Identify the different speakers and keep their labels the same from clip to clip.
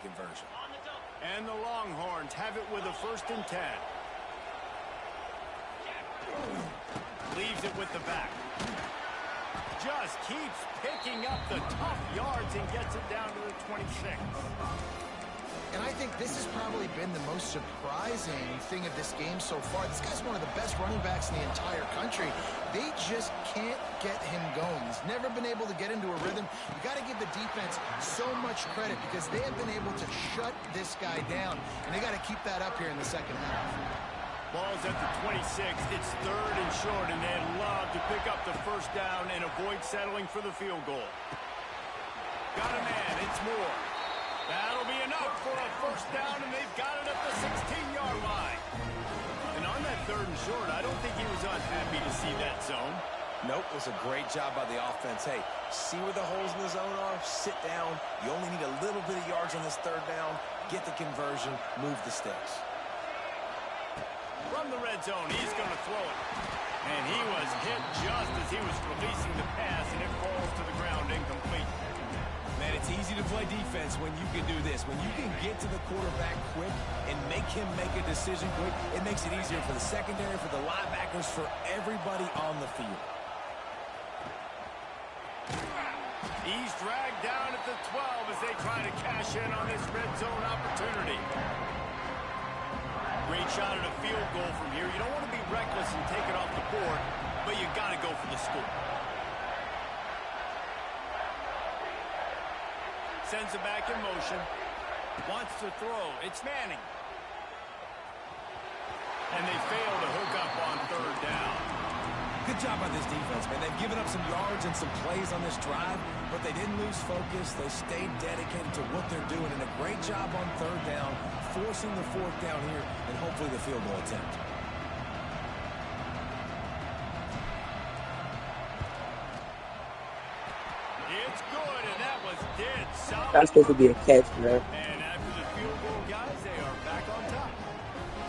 Speaker 1: conversion.
Speaker 2: And the Longhorns have it with a 1st and 10. Leaves it with the back. Just keeps picking up the tough yards and gets it down to the 26.
Speaker 3: And I think this has probably been the most surprising thing of this game so far. This guy's one of the best running backs in the entire country. They just can't get him going. He's never been able to get into a rhythm. You got to give the defense so much credit because they have been able to shut this guy down. And they got to keep that up here in the second half.
Speaker 2: Ball's at the 26. It's 3rd and short, and they'd love to pick up the 1st down and avoid settling for the field goal. Got a man. It's Moore. That'll be enough for a 1st down, and they've got it at the 16-yard line. And on that 3rd and short, I don't think he was unhappy to see that zone.
Speaker 1: Nope, it was a great job by the offense. Hey, see where the holes in the zone are? Sit down. You only need a little bit of yards on this 3rd down. Get the conversion. Move the sticks.
Speaker 2: From the red zone, he's going to throw it. And he was hit just as he was releasing the pass, and it falls to the ground incomplete.
Speaker 1: Man, it's easy to play defense when you can do this. When you can get to the quarterback quick and make him make a decision quick, it makes it easier for the secondary, for the linebackers, for everybody on the field.
Speaker 2: He's dragged down at the 12 as they try to cash in on this red zone opportunity. Great shot at a field goal from here. You don't want to be reckless and take it off the board, but you got to go for the score. Sends it back in motion. Wants to throw. It's Manning. And they fail to hook up on 3rd down.
Speaker 1: Good job by this defense, man. They've given up some yards and some plays on this drive, but they didn't lose focus. They stayed dedicated to what they're doing, and a great job on 3rd down, forcing the 4th down here, and hopefully the field goal attempt.
Speaker 2: It's good, and that was dead solid.
Speaker 4: That's supposed to be a catch, man.
Speaker 2: And after the field goal, guys, they are back on top.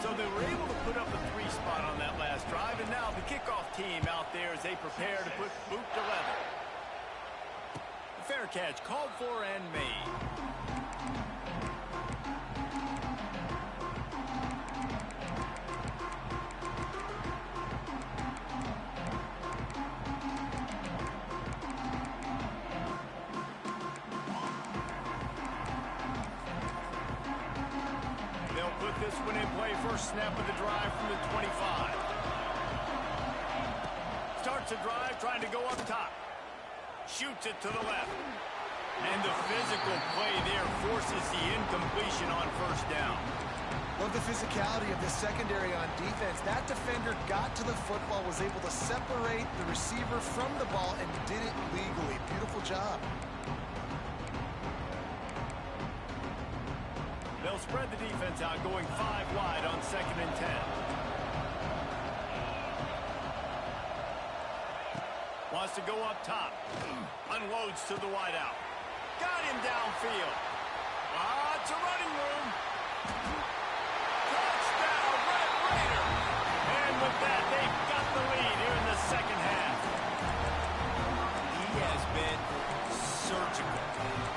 Speaker 2: So they were able to put up a 3 spot on that last drive, and now the kickoff team out there as they prepare to put boot to leather. Fair catch called for and made. They'll put this one in play. First snap of the drive from the 25. Starts a drive trying to go up top. Shoots it to the left. And the physical play there forces the incompletion on 1st down.
Speaker 3: Love the physicality of the secondary on defense. That defender got to the football, was able to separate the receiver from the ball, and did it legally. Beautiful job.
Speaker 2: They'll spread the defense out, going 5 wide on 2nd and 10. Wants to go up top. Unloads to the wideout. Got him downfield. Lots of running room. Touchdown, Red Raider. And with that, they've got the lead here in the second half. He has been surgical.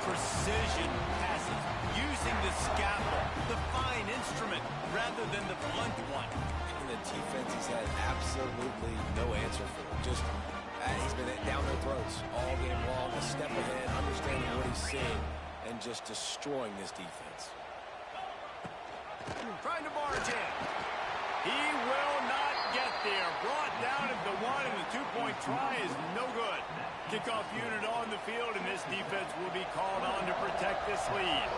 Speaker 2: Precision passes. Using the scalpel, the fine instrument, rather than the blunt one.
Speaker 1: And the defense has had absolutely no answer for it. Just he's been down their throats all game long, a step ahead, understanding what he's seeing, and just destroying this defense.
Speaker 2: Trying to barge in. He will not get there. Brought down at the 1, and the 2-point try is no good. Kickoff unit on the field, and this defense will be called on to protect this lead.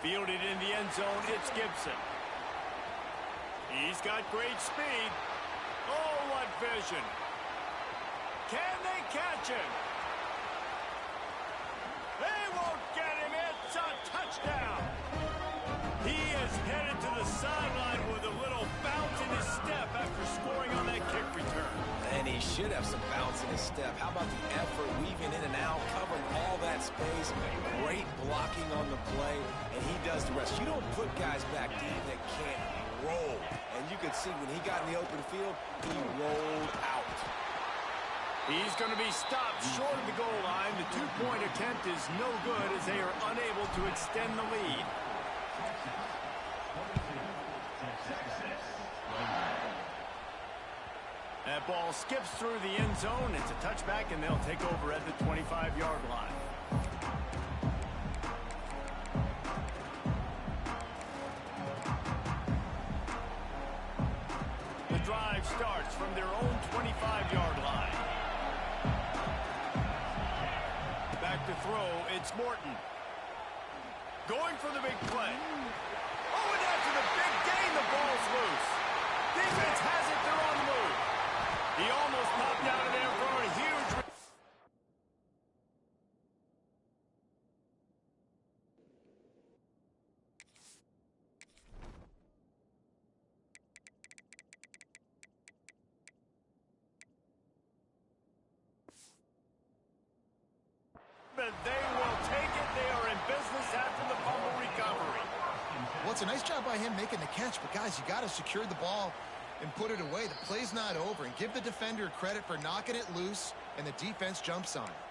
Speaker 2: Fielded in the end zone, it's Gibson. He's got great speed. Oh, what vision. Can they catch him? They won't get him. It's a touchdown. He is headed to the sideline with a little bounce in his step after scoring on that kick return.
Speaker 1: And he should have some bounce in his step. How about the effort, weaving in and out, covering all that space, great blocking on the play, and he does the rest. You don't put guys back deep that can't roll. And you could see when he got in the open field, he rolled out.
Speaker 2: He's going to be stopped short of the goal two-point attempt is no good as they are unable to extend the lead. That ball skips through the end zone. It's a touchback, and they'll take over at the 25-yard line. The drive starts from their own 25-yard line. Back to throw, it's Morton. Going for the big play. Oh, and after the big gain, the ball's loose. Defense has it, they're on the move. He almost popped out of there for a huge... But they will take it. They are in business after the fumble recovery.
Speaker 3: Well, it's a nice job by him making the catch, but guys, you got to secure the ball and put it away. The play's not over, and give the defender credit for knocking it loose, and the defense jumps on it.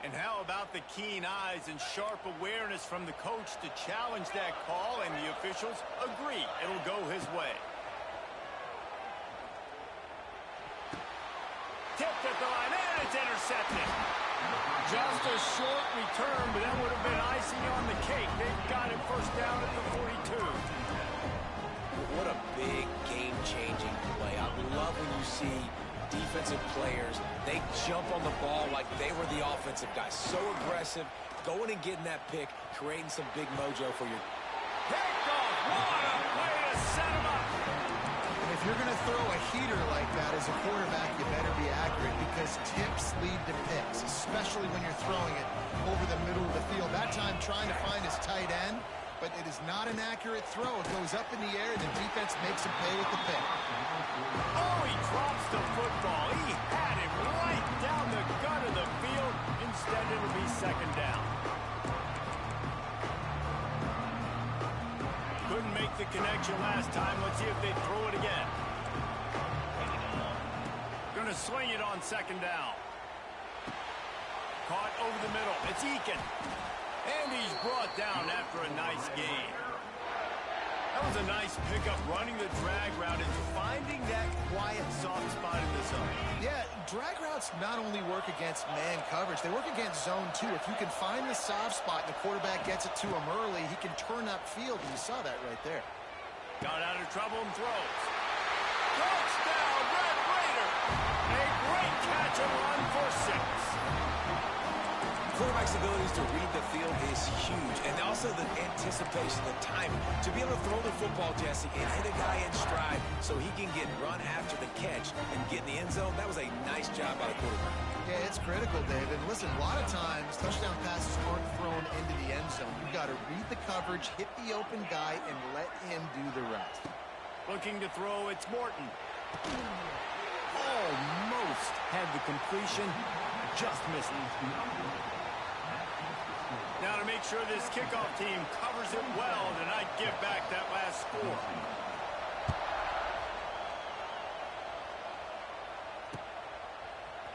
Speaker 2: And how about the keen eyes and sharp awareness from the coach to challenge that call, and the officials agree it'll go his way. Tipped at the line, and it's intercepted. Just a short return, but that would have been icing on the cake. They've got it first down at the 42.
Speaker 1: What a big game-changing play. I love when you see defensive players, they jump on the ball like they were the offensive guys. So aggressive, going and getting that pick, creating some big mojo for your...
Speaker 2: Picked off! What a way to set him up!
Speaker 3: And if you're going to throw a heater like that as a quarterback, you better be accurate, because tips lead to picks, especially when you're throwing it over the middle of the field. That time trying to find his tight end, but it is not an accurate throw. It goes up in the air, and the defense makes him pay with the pick.
Speaker 2: Oh, he drops the football. He had him right down the gut of the field. Instead, it'll be second down. Couldn't make the connection last time. Let's see if they throw it again. Gonna swing it on second down. Caught over the middle. It's Eakin. And he's brought down after a nice gain. That was a nice pickup, running the drag route and finding that quiet, soft spot in the zone.
Speaker 3: Yeah, drag routes not only work against man coverage, they work against zone too. If you can find the soft spot and the quarterback gets it to him early, he can turn upfield, and you saw that right there.
Speaker 2: Got out of trouble and throws. Touchdown, Red Raider! A great catch and run for 6.
Speaker 1: Quarterback's abilities to read the field is huge, and also the anticipation, the timing. To be able to throw the football, Jesse, and hit a guy in stride so he can get run after the catch and get in the end zone, that was a nice job by the quarterback.
Speaker 3: Yeah, it's critical, David. Listen, a lot of times, touchdown passes aren't thrown into the end zone. You've got to read the coverage, hit the open guy, and let him do the rest.
Speaker 2: Looking to throw, it's Morton. Almost had the completion, just missed it. Now to make sure this kickoff team covers it well to not give back that last score.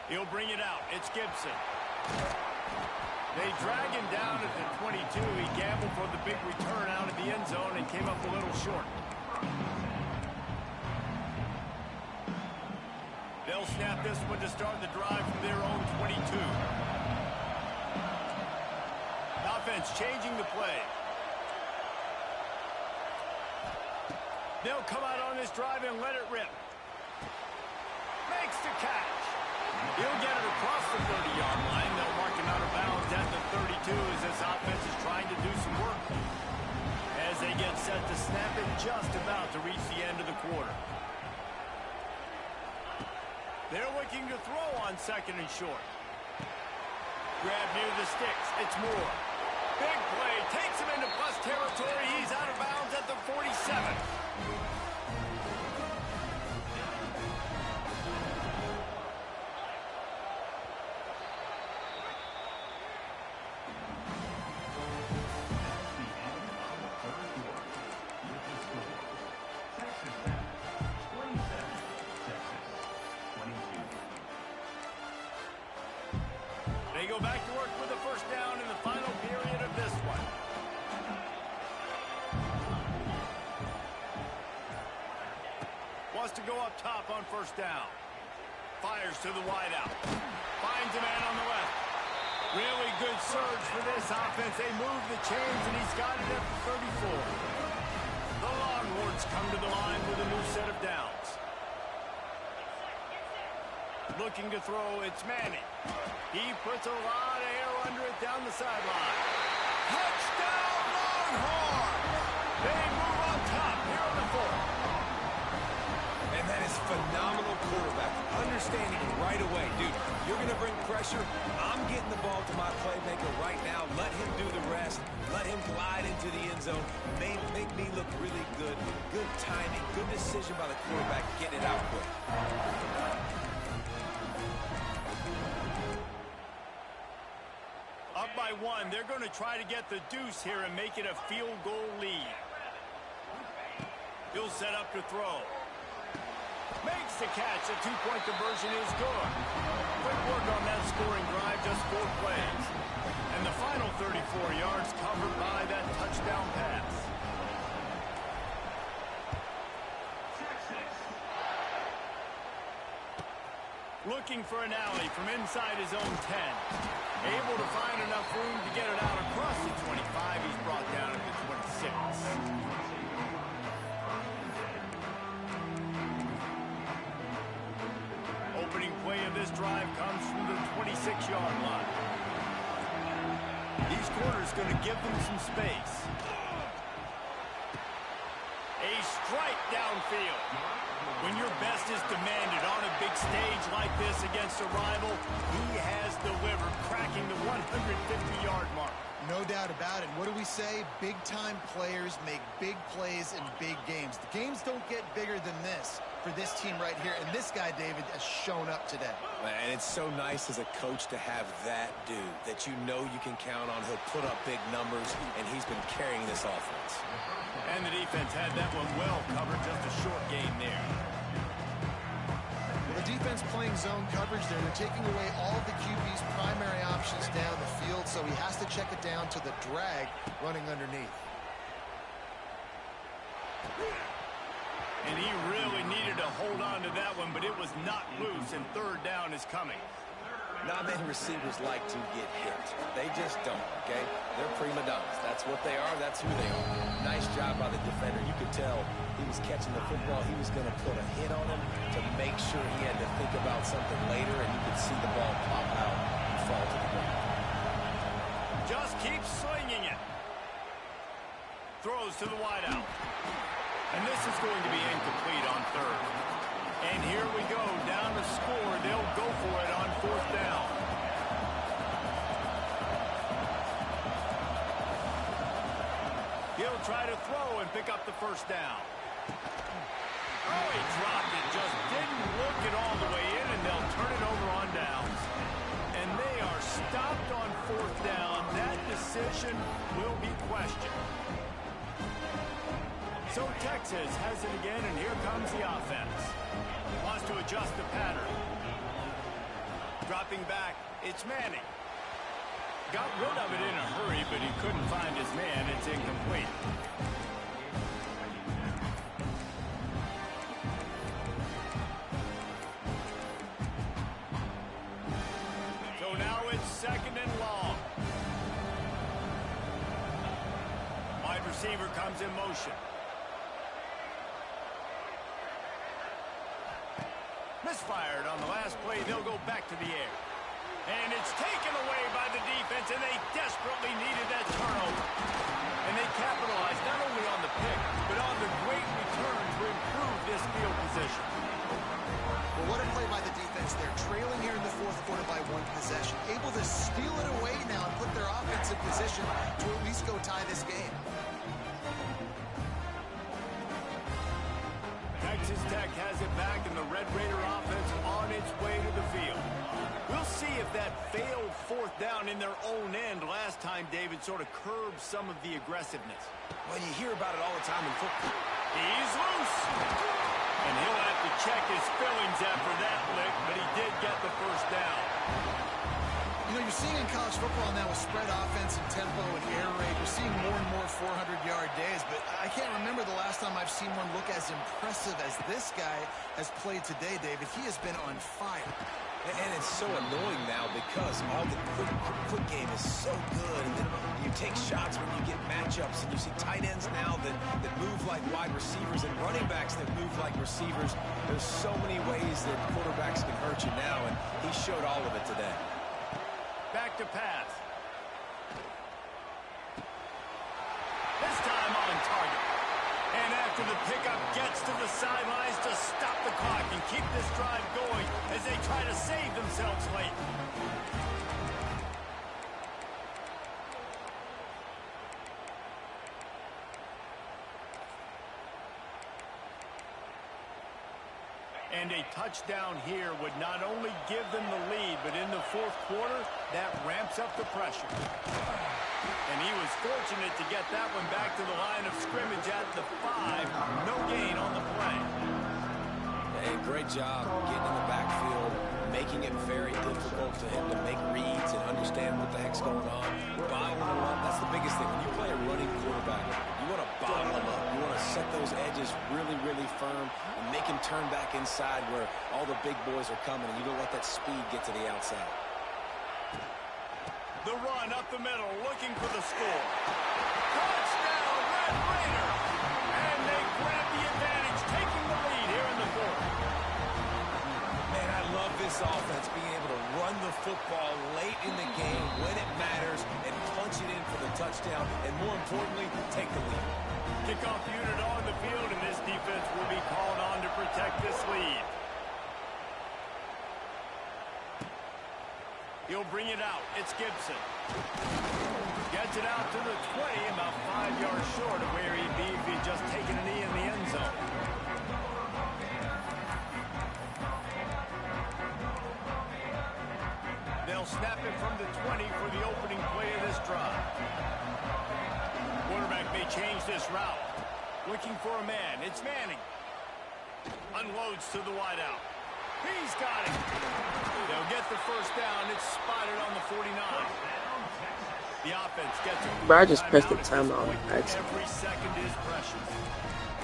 Speaker 2: He'll bring it out. It's Gibson. They drag him down at the 22. He gambled for the big return out of the end zone and came up a little short. They'll snap this one to start the drive from their own 22. Offense changing the play. They'll come out on this drive and let it rip. Makes the catch. He'll get it across the 30-yard line. They'll mark him out of bounds at the 32 as this offense is trying to do some work. As they get set to snap it, just about to reach the end of the quarter. They're looking to throw on second and short. Grab near the sticks. It's Moore. Big play. Takes him into plus territory. He's out of bounds at the 47. They They go back to work with the first down in the final period of this one. Wants to go up top on first down. Fires to the wideout. Finds a man on the left. Really good surge for this offense. They move the chains, and he's got it at the 34. The Longhorns come to the line with a new set of downs. Looking to throw, it's Manning. He puts a lot of air under it down the sideline. Touchdown, Longhorns! They move on top here on the 4th.
Speaker 1: And that is phenomenal quarterback. Understanding it right away. Dude, you're going to bring pressure. I'm getting the ball to my playmaker right now. Let him do the rest. Let him glide into the end zone. Make me look really good. Good timing. Good decision by the quarterback getting it out quick.
Speaker 2: Up by 1. They're going to try to get the deuce here and make it a field goal lead. He'll set up to throw. Makes the catch. A two-point conversion is good. Quick work on that scoring drive, just 4 plays. And the final 34 yards covered by that touchdown pass. Looking for an alley from inside his own 10. Able to find enough room to get it out across the 25. He's brought down at the 26. Opening play of this drive comes from the 26-yard line. These corners going to give them some space. A strike downfield. When your best is demanded on a big stage like this against a rival, he has delivered, cracking the 150-yard mark.
Speaker 3: No doubt about it. What do we say? Big-time players make big plays in big games. The games don't get bigger than this for this team right here. And this guy, David, has shown up today.
Speaker 1: And it's so nice as a coach to have that dude that you know you can count on. He'll put up big numbers, and he's been carrying this offense.
Speaker 2: And the defense had that one well covered. Just a short gain there.
Speaker 3: Well, the defense playing zone coverage there. They're taking away all of the QB's primary options down the field, so he has to check it down to the drag running underneath.
Speaker 2: And he really needed to hold on to that one, but it was not loose, and third down is coming.
Speaker 1: Not many receivers like to get hit. They just don't, okay? They're prima donnas. That's what they are. That's who they are. Nice job by the defender. You could tell he was catching the football. He was going to put a hit on him to make sure he had to think about something later, and you could see the ball pop out and fall to the ground.
Speaker 2: Just keep slinging it. Throws to the wideout. And this is going to be incomplete on third. And here we go, down to score. They'll go for it on fourth down. He'll try to throw and pick up the first down. Oh, he dropped it. Just didn't look it all the way in, and they'll turn it over on downs. And they are stopped on fourth down. That decision will be questioned. So Texas has it again, and here comes the offense. Wants to adjust the pattern. Dropping back, it's Manning. Got rid of it in a hurry, but he couldn't find his man. It's incomplete. So now it's second and long. Wide receiver comes in motion. Misfired on the last play. They'll go back to the air. And it's taken away by the defense, and they desperately needed that turnover. And they capitalized not only on the pick, but on the great return to improve this field position.
Speaker 3: Well, what a play by the defense. They're trailing here in the fourth quarter by 1 possession. Able to steal it away now and put their offense in position to at least go tie this game.
Speaker 2: Texas Tech has it back, and the Red Raider offense on its way to the field. We'll see if that failed fourth down in their own end last time, David, sort of curbed some of the aggressiveness.
Speaker 1: Well, you hear about it all the time in football.
Speaker 2: He's loose. And he'll have to check his fillings after that lick, but he did get the first down.
Speaker 3: You know, you're seeing in college football now with spread offense and tempo and air raid, we're seeing more and more 400-yard days, but I can't remember the last time I've seen one look as impressive as this guy has played today, David. He has been on fire.
Speaker 1: And it's so annoying now because all the quick game is so good. And then you take shots when you get matchups, and you see tight ends now that move like wide receivers and running backs that move like receivers. There's so many ways that quarterbacks can hurt you now, and he showed all of it today.
Speaker 2: Back to pass. This time on target. And after the pickup gets to the sidelines to stop the clock and keep this drive going as they try to save themselves late. And a touchdown here would not only give them the lead, but in the fourth quarter, that ramps up the pressure. And he was fortunate to get that one back to the line of scrimmage at the 5. No gain on the play.
Speaker 1: Hey, great job getting in the backfield, making it very difficult for him to make reads and understand what the heck's going on. Bottling him up, that's the biggest thing. When you play a running quarterback, you want to bottle him up. You want to set those edges really, really firm and make him turn back inside where all the big boys are coming, and you don't let that speed get to the outside.
Speaker 2: The run up the middle, looking for the score. Touchdown, Red Raider! And they grab the advantage, taking the lead here in the fourth.
Speaker 1: Man, I love this offense, being able to run the football late in the game when it matters and punch it in for the touchdown, and more importantly, take the lead.
Speaker 2: Kickoff unit on the field, and this defense will be called on to protect this lead. He'll bring it out. It's Gibson. Gets it out to the 20, about 5 yards short of where he'd be if he'd just taken a knee in the end zone. They'll snap it from the 20 for the opening play of this drive. Quarterback may change this route. Looking for a man. It's Manning. Unloads to the wideout. He's got it. They'll get the first down. It's spotted on the 49. The offense gets it.
Speaker 4: Bro, I just pressed the timeout.
Speaker 2: Every second is precious.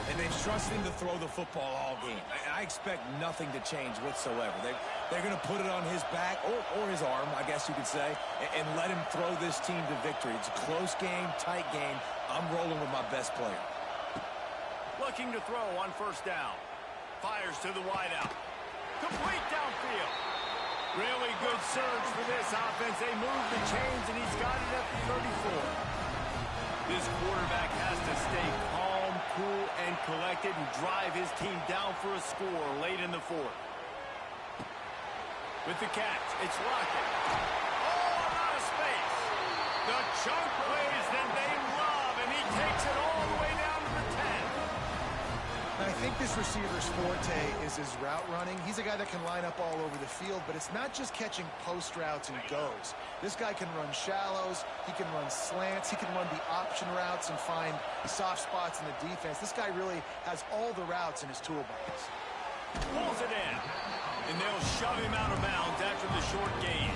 Speaker 1: And they've trusted him to throw the football all game. I expect nothing to change whatsoever. They're going to put it on his back, or his arm, I guess you could say, and let him throw this team to victory. It's a close game, tight game. I'm rolling with my best player.
Speaker 2: Looking to throw on first down. Fires to the wideout. Complete downfield. Really good surge for this offense. They move the chains, and he's got it at the 34. This quarterback has to stay calm, cool, and collected and drive his team down for a score late in the fourth. With the catch, it's Lockett. Oh, out of space. The chunk plays that they love, and he takes it all the way down to the 10.
Speaker 3: I think this receiver's forte is his route running. He's a guy that can line up all over the field, but it's not just catching post routes and goes. This guy can run shallows, he can run slants, he can run the option routes and find soft spots in the defense. This guy really has all the routes in his toolbox.
Speaker 2: Pulls it in, and they'll shove him out of bounds after the short gain.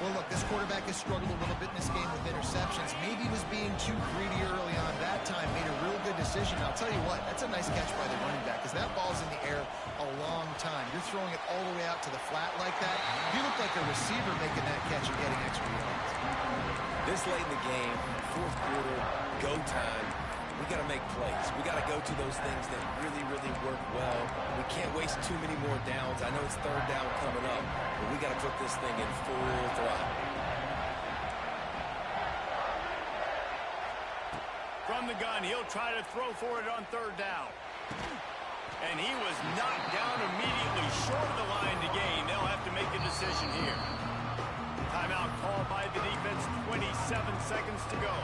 Speaker 3: Well, look, this quarterback has struggled a little bit in this game with interceptions. Maybe he was being too greedy early on. That time made a real good decision. I'll tell you what, that's a nice catch by the running back because that ball's in the air a long time. You're throwing it all the way out to the flat like that. You look like a receiver making that catch and getting extra yards.
Speaker 1: This late in the game, fourth quarter, go time. We got to make plays. We got to go to those things that really, really work well. We can't waste too many more downs. I know it's third down coming up, but we got to put this thing in full throttle.
Speaker 2: From the gun, he'll try to throw for it on third down. And he was knocked down immediately short of the line to gain. They'll have to make a decision here. Timeout called by the defense, 27 seconds to go.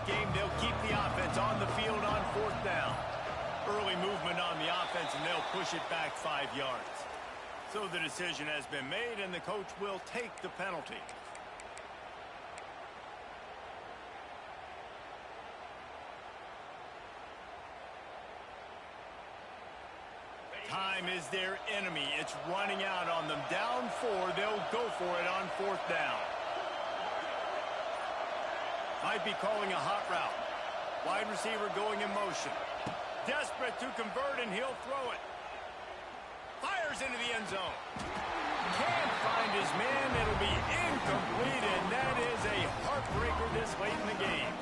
Speaker 2: Game, they'll keep the offense on the field on fourth down. Early movement on the offense, and they'll push it back 5 yards. So the decision has been made, and the coach will take the penalty. Time is their enemy. It's running out on them. Down 4, they'll go for it on 4th down. Might be calling a hot route. Wide receiver going in motion. Desperate to convert, and he'll throw it. Fires into the end zone. Can't find his man. It'll be incomplete, and that is a heartbreaker this late in the game.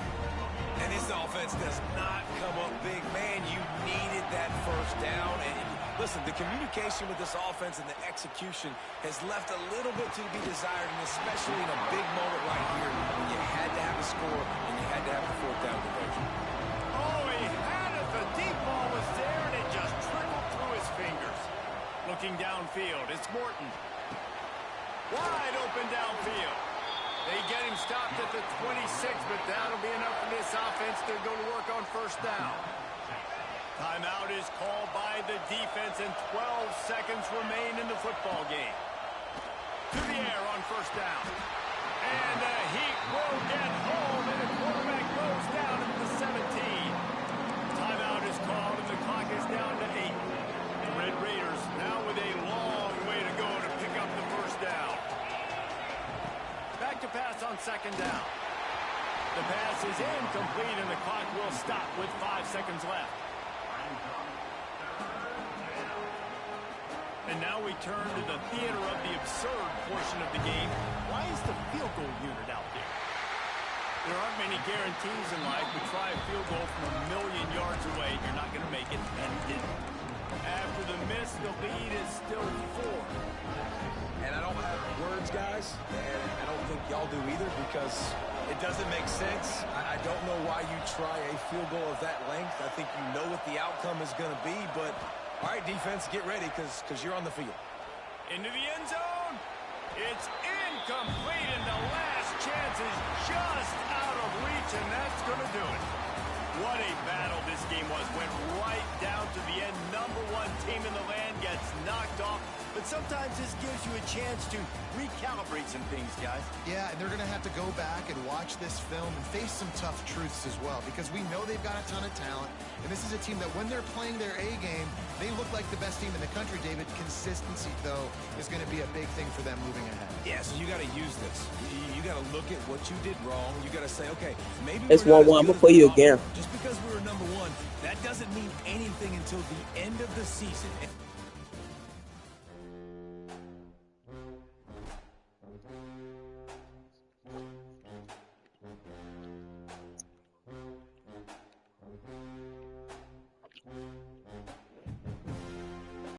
Speaker 1: And this offense does not come up big. Man, you needed that first down. And listen, the communication with this offense and the execution has left a little bit to be desired, and especially in a big moment right here when you had to have a score and you had to have the 4th down conversion.
Speaker 2: Oh, he had it. The deep ball was there, and it just trickled through his fingers. Looking downfield, it's Morton. Wide open downfield. They get him stopped at the 26, but that'll be enough for this offense to go to work on 1st down. Timeout is called by the defense, and 12 seconds remain in the football game. To the air on 1st down. And the Heat will get home, and the quarterback goes down at the 17. Timeout is called, and the clock is down to 8. The Red Raiders now with a long way to go to pick up the 1st down. Back to pass on 2nd down. The pass is incomplete, and the clock will stop with 5 seconds left. And now we turn to the theater of the absurd portion of the game. Why is the field goal unit out there? There aren't many guarantees in life, but try a field goal from 1,000,000 yards away, and you're not going to make it, and he didn't. After the miss, the lead is still 4.
Speaker 1: And I don't have words, guys, and I don't think y'all do either, because it doesn't make sense. I don't know why you try a field goal of that length. I think you know what the outcome is going to be, but all right, defense, get ready, because you're on the field.
Speaker 2: Into the end zone. It's incomplete, and the last chance is just out of reach, and that's going to do it. What a battle this game was. Went right down to the end. #1 team in the land gets knocked off. But sometimes this gives you a chance to recalibrate some things, guys.
Speaker 3: Yeah, and they're going to have to go back and watch this film and face some tough truths as well, because we know they've got a ton of talent, and this is a team that when they're playing their A game, they look like the best team in the country, David. Consistency, though, is going to be a big thing for them moving ahead.
Speaker 1: Yeah, so you got to use this. You got to look at what you did wrong. You got to say, okay, maybe
Speaker 4: It's
Speaker 1: we're not
Speaker 4: 1-1.
Speaker 1: as
Speaker 4: I'm
Speaker 1: good
Speaker 4: gonna play
Speaker 1: as
Speaker 4: you
Speaker 1: we
Speaker 4: again.
Speaker 1: thought. Just because we were #1, that doesn't mean anything until the end of the season.